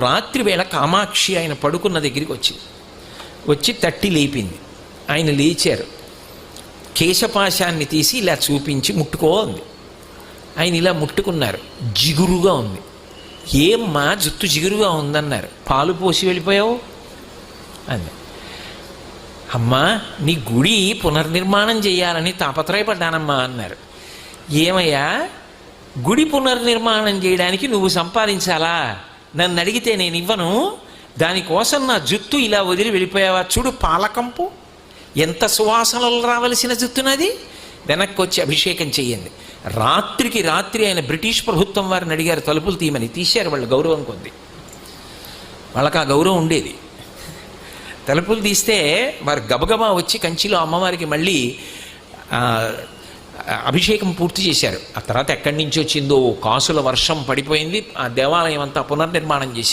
రాత్రి వేళ కామాక్షి ఆయన పడుకున్న దగ్గరికి వచ్చి తట్టి లేపింది. ఆయన లేచారు. కేశపాశాన్ని తీసి ఇలా చూపించి ముట్టుకో అంది. ఆయన ఇలా ముట్టుకున్నారు. జిగురుగా ఉంది. ఏమ్మా జుట్టు జిగురుగా ఉందన్నారు. పాలు పోసి వెళ్ళిపోయావు అంది. అమ్మా నీ గుడి పునర్నిర్మాణం చేయాలని తాపత్రయపడ్డానమ్మా అన్నారు. ఏమయ్యా గుడి పునర్నిర్మాణం చేయడానికి నువ్వు సంపాదించాలా? నన్ను అడిగితే నేను ఇవ్వను. దానికోసం నా జుట్టు ఇలా వదిలి వెళ్ళిపోయావా? చూడు పాలకంపు ఎంత సువాసనలు రావలసిన జుట్టునది. వెనక్కి వచ్చి అభిషేకం చెయ్యండి. రాత్రికి రాత్రి ఆయన బ్రిటిష్ ప్రభుత్వం వారిని అడిగారు తలుపులు తీయమని. తీశారు. వాళ్ళ గౌరవం కొద్ది. వాళ్ళకి ఆ గౌరవం ఉండేది. తలుపులు తీస్తే వారు గబగబా వచ్చి కంచిలో అమ్మవారికి మళ్ళీ అభిషేకం పూర్తి చేశారు. ఆ తర్వాత ఎక్కడి నుంచి వచ్చిందో కాసుల వర్షం పడిపోయింది. ఆ దేవాలయం అంతా పునర్నిర్మాణం చేశారు.